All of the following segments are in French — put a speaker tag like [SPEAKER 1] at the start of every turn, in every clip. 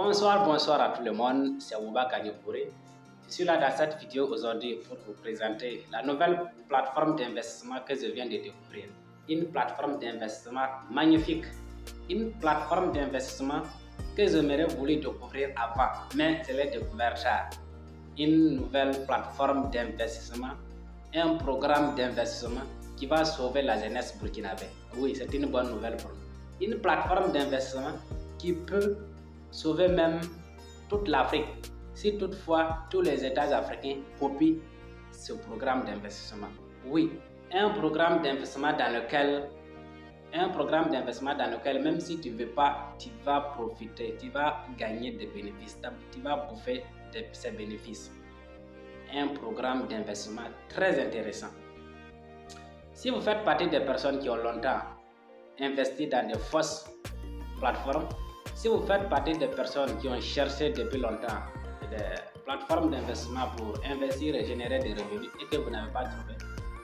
[SPEAKER 1] Bonsoir à tout le monde, c'est Ouba Kanyopouré. Je suis là dans cette vidéo aujourd'hui pour vous présenter la nouvelle plateforme d'investissement que je viens de découvrir. Une plateforme d'investissement magnifique, une plateforme d'investissement que j'aimerais voulu découvrir avant, mais je l'ai découvert tard. Une nouvelle plateforme d'investissement, un programme d'investissement qui va sauver la jeunesse burkinabé. Oui, c'est une bonne nouvelle pour nous. Une plateforme d'investissement qui peut sauver même toute l'Afrique, si toutefois tous les États africains copient ce programme d'investissement. Oui, un programme d'investissement dans lequel même si tu ne veux pas, tu vas profiter, tu vas gagner des bénéfices, tu vas bouffer de ces bénéfices. Un programme d'investissement très intéressant. Si vous faites partie des personnes qui ont longtemps investi dans de fausses plateformes, si vous faites partie des personnes qui ont cherché depuis longtemps des plateformes d'investissement pour investir et générer des revenus et que vous n'avez pas trouvé,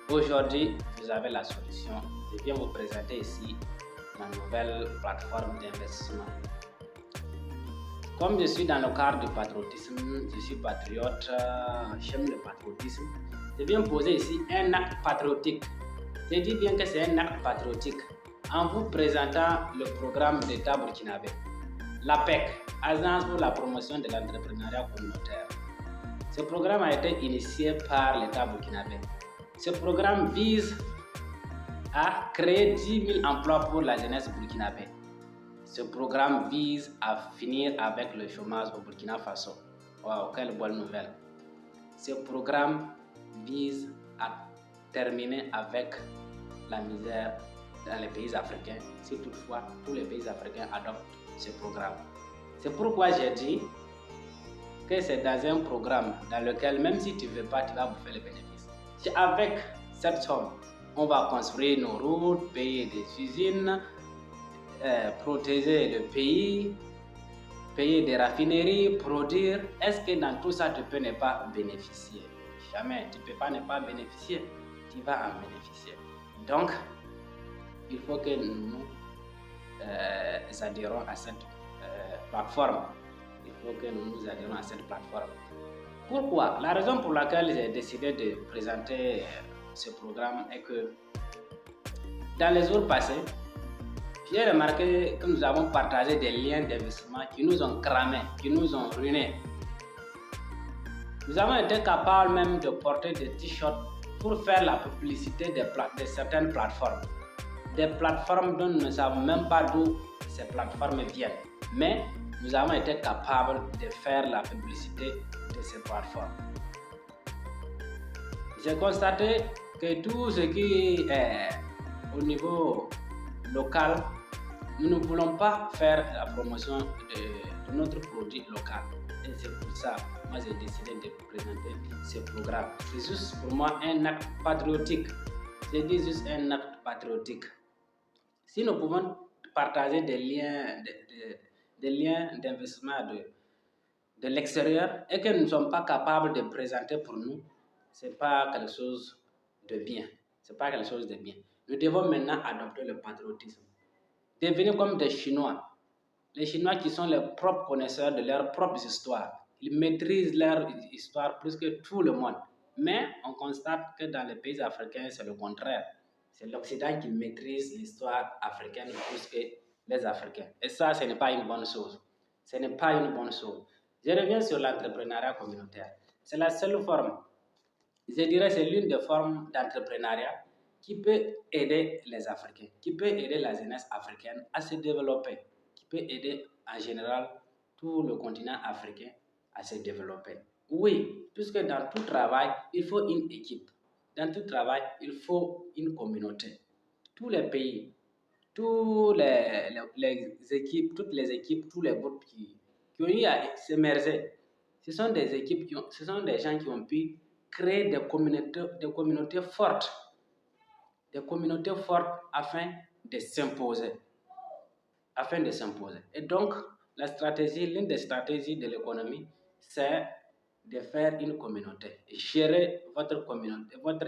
[SPEAKER 1] aujourd'hui, vous avez la solution. Je viens vous présenter ici ma nouvelle plateforme d'investissement. Comme je suis dans le cadre du patriotisme, je suis patriote, j'aime le patriotisme, je viens poser ici un acte patriotique. Je dis bien que c'est un acte patriotique en vous présentant le programme d'État burkinabé, l'APEC, Agence pour la promotion de l'entrepreneuriat communautaire. Ce programme a été initié par l'État burkinabé. Ce programme vise à créer 10 000 emplois pour la jeunesse burkinabé. Ce programme vise à finir avec le chômage au Burkina Faso. Wow, quelle bonne nouvelle! Ce programme vise à terminer avec la misère dans les pays africains, si toutefois tous les pays africains adoptent ce programme. C'est pourquoi j'ai dit que c'est dans un programme dans lequel même si tu ne veux pas, tu vas bouffer les bénéfices. Avec cette somme, on va construire nos routes, payer des usines, protéger le pays, payer des raffineries, produire. Est-ce que dans tout ça, tu peux ne pas bénéficier? Jamais, tu ne peux pas ne pas bénéficier, tu vas en bénéficier. Donc, il faut que nous adhérons à cette plateforme. Il faut que nous nous adhérons à cette plateforme. Pourquoi? La raison pour laquelle j'ai décidé de présenter ce programme est que dans les jours passés, j'ai remarqué que nous avons partagé des liens d'investissement qui nous ont cramés, qui nous ont ruinés. Nous avons été capables même de porter des t-shirts pour faire la publicité de certaines plateformes. Des plateformes dont nous ne savons même pas d'où ces plateformes viennent. Mais nous avons été capables de faire la publicité de ces plateformes. J'ai constaté que tout ce qui est au niveau local, nous ne voulons pas faire la promotion de notre produit local. Et c'est pour ça que moi j'ai décidé de présenter ce programme. C'est juste pour moi un acte patriotique. Je dis juste un acte patriotique. Si nous pouvons partager des liens d'investissement de l'extérieur et que nous ne sommes pas capables de présenter pour nous, ce n'est pas quelque chose de bien. C'est pas quelque chose de bien. Nous devons maintenant adopter le patriotisme. Devenir comme des Chinois. Les Chinois qui sont les propres connaisseurs de leur propre histoire. Ils maîtrisent leur histoire plus que tout le monde. Mais on constate que dans les pays africains, c'est le contraire. C'est l'Occident qui maîtrise l'histoire africaine plus que les Africains. Et ça, ce n'est pas une bonne chose. Ce n'est pas une bonne chose. Je reviens sur l'entrepreneuriat communautaire. C'est la seule forme, je dirais c'est l'une des formes d'entrepreneuriat qui peut aider les Africains, qui peut aider la jeunesse africaine à se développer, qui peut aider en général tout le continent africain à se développer. Oui, puisque dans tout travail, il faut une équipe. Dans tout travail, il faut une communauté. Tous les pays, toutes les équipes, tous les groupes qui ont eu à s'émerger, ce sont des équipes, ce sont des gens qui ont pu créer des communautés fortes afin de s'imposer. Et donc, l'une des stratégies de l'économie, c'est de faire une communauté, gérer votre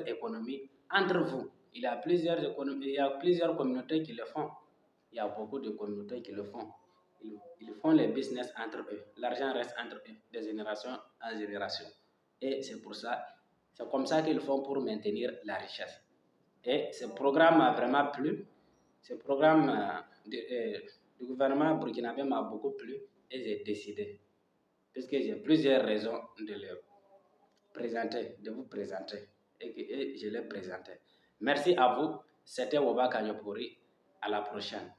[SPEAKER 1] économie entre vous. Il y a plusieurs communautés qui le font. Il y a beaucoup de communautés qui le font. Ils font les business entre eux. L'argent reste entre eux, de génération en génération. Et c'est comme ça qu'ils font pour maintenir la richesse. Et ce programme m'a vraiment plu. Ce programme du gouvernement burkinabé m'a beaucoup plu et j'ai décidé, puisque j'ai plusieurs raisons de vous présenter et je l'ai présenté. Merci à vous. C'était Woba Kanyopori. À la prochaine.